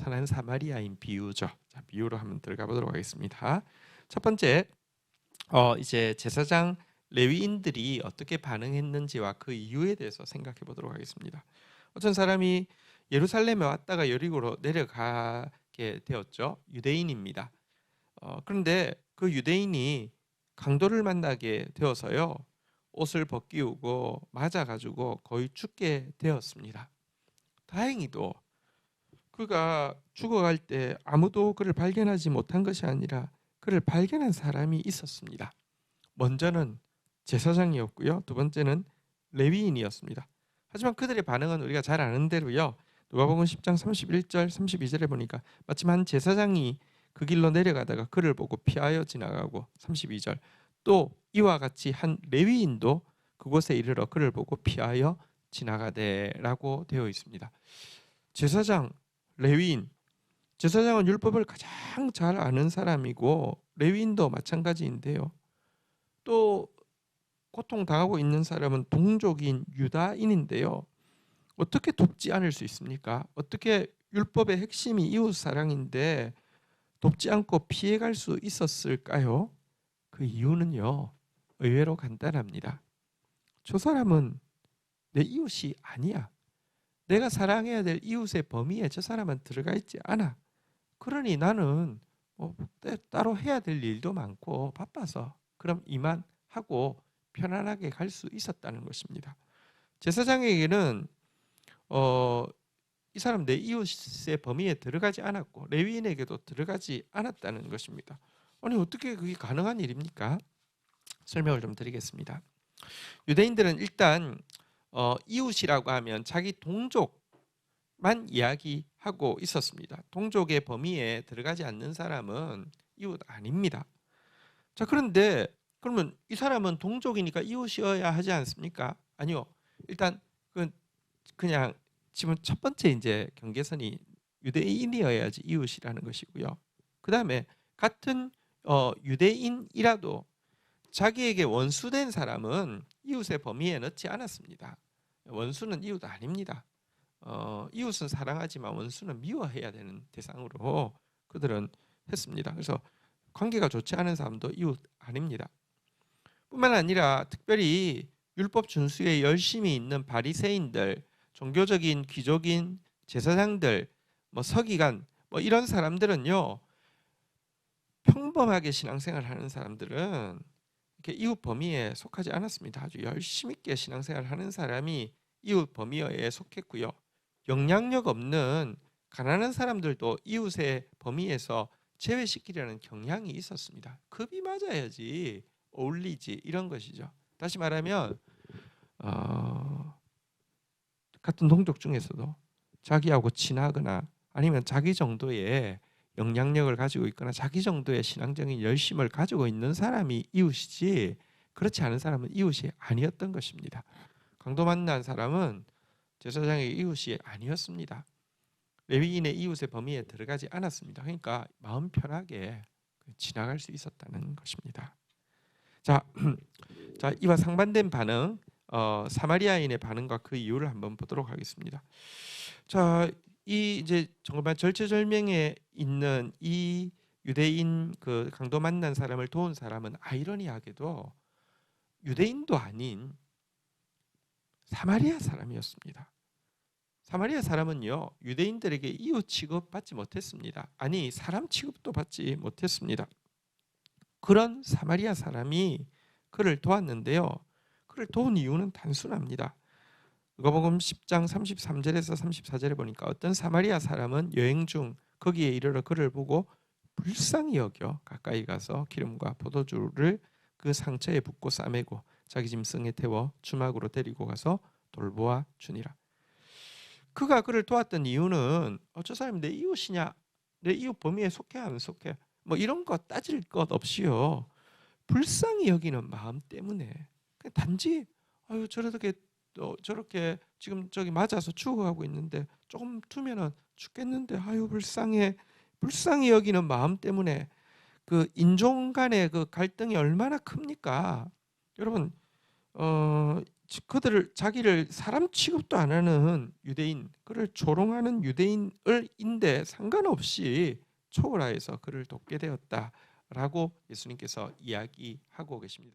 선한 사마리아인 비유죠. 자, 비유로 한번 들어가 보도록 하겠습니다. 첫 번째, 이제 제사장 레위인들이 어떻게 반응했는지와 그 이유에 대해서 생각해 보도록 하겠습니다. 어떤 사람이 예루살렘에 왔다가 여리고로 내려가게 되었죠. 유대인입니다. 그런데 그 유대인이 강도를 만나게 되어서요, 옷을 벗기우고 맞아가지고 거의 죽게 되었습니다. 다행히도 그가 죽어갈 때 아무도 그를 발견하지 못한 것이 아니라 그를 발견한 사람이 있었습니다. 먼저는 제사장이었고요. 두 번째는 레위인이었습니다. 하지만 그들의 반응은 우리가 잘 아는 대로요. 누가복음 10장 31절 32절에 보니까 마침 한 제사장이 그 길로 내려가다가 그를 보고 피하여 지나가고, 32절 또 이와 같이 한 레위인도 그곳에 이르러 그를 보고 피하여 지나가되라고 되어 있습니다. 제사장, 레위인, 제사장은 율법을 가장 잘 아는 사람이고 레위인도 마찬가지인데요. 또 고통당하고 있는 사람은 동족인 유다인인데요. 어떻게 돕지 않을 수 있습니까? 어떻게 율법의 핵심이 이웃사랑인데 돕지 않고 피해갈 수 있었을까요? 그 이유는요, 의외로 간단합니다. 저 사람은 내 이웃이 아니야. 내가 사랑해야 될 이웃의 범위에 저 사람은 들어가 있지 않아. 그러니 나는 따로 해야 될 일도 많고 바빠서 그럼 이만 하고 편안하게 갈 수 있었다는 것입니다. 제사장에게는 이 사람 내 이웃의 범위에 들어가지 않았고 레위인에게도 들어가지 않았다는 것입니다. 아니, 어떻게 그게 가능한 일입니까? 설명을 좀 드리겠습니다. 유대인들은 일단 이웃이라고 하면 자기 동족만 이야기하고 있었습니다. 동족의 범위에 들어가지 않는 사람은 이웃 아닙니다. 자, 그런데 그러면 이 사람은 동족이니까 이웃이어야 하지 않습니까? 아니요. 일단 그냥 지금 첫 번째 이제 경계선이 유대인이어야지 이웃이라는 것이고요. 그 다음에 같은 유대인이라도 자기에게 원수된 사람은 이웃의 범위에 넣지 않았습니다. 원수는 이웃 아닙니다. 이웃은 사랑하지만 원수는 미워해야 되는 대상으로 그들은 했습니다. 그래서 관계가 좋지 않은 사람도 이웃 아닙니다. 뿐만 아니라 특별히 율법 준수에 열심히 있는 바리새인들, 종교적인 귀족인 제사장들, 서기관 이런 사람들은요, 평범하게 신앙생활하는 사람들은 이렇게 이웃 범위에 속하지 않았습니다. 아주 열심히 있게 신앙생활하는 사람이 이웃 범위에 속했고요. 영향력 없는 가난한 사람들도 이웃의 범위에서 제외시키려는 경향이 있었습니다. 급이 맞아야지 어울리지, 이런 것이죠. 다시 말하면 같은 동족 중에서도 자기하고 친하거나 아니면 자기 정도의 영향력을 가지고 있거나 자기 정도의 신앙적인 열심을 가지고 있는 사람이 이웃이지, 그렇지 않은 사람은 이웃이 아니었던 것입니다. 강도 만난 사람은 제사장의 이웃이 아니었습니다. 레위인의 이웃의 범위에 들어가지 않았습니다. 그러니까 마음 편하게 지나갈 수 있었다는 것입니다. 자, 이와 상반된 반응, 사마리아인의 반응과 그 이유를 한번 보도록 하겠습니다. 자, 이 이제 정말 절체절명에 있는 이 유대인 그 강도 만난 사람을 도운 사람은 아이러니하게도 유대인도 아닌 사마리아 사람이었습니다. 사마리아 사람은요, 유대인들에게 이웃 취급 받지 못했습니다. 아니, 사람 취급도 받지 못했습니다. 그런 사마리아 사람이 그를 도왔는데요, 그를 도운 이유는 단순합니다. 누가복음 10장 33절에서 34절에 보니까 어떤 사마리아 사람은 여행 중 거기에 이르러 그를 보고 불쌍히 여겨 가까이 가서 기름과 포도주를 그 상처에 붓고 싸매고 자기 짐승에 태워 주막으로 데리고 가서 돌보아 주니라. 그가 그를 도왔던 이유는 저 사람이 내 이웃이냐, 내 이웃 범위에 속해 안 속해, 이런 거 따질 것 없이요, 불쌍히 여기는 마음 때문에 그냥 단지 저렇게 지금 저기 맞아서 죽어가고 있는데 조금 두면은 죽겠는데 불쌍히 여기는 마음 때문에 그 인종 간의 그 갈등이 얼마나 큽니까? 여러분, 그들을 자기를 사람 취급도 안 하는 유대인, 그를 조롱하는 유대인을인데 상관없이 초월하여서 그를 돕게 되었다라고 예수님께서 이야기하고 계십니다.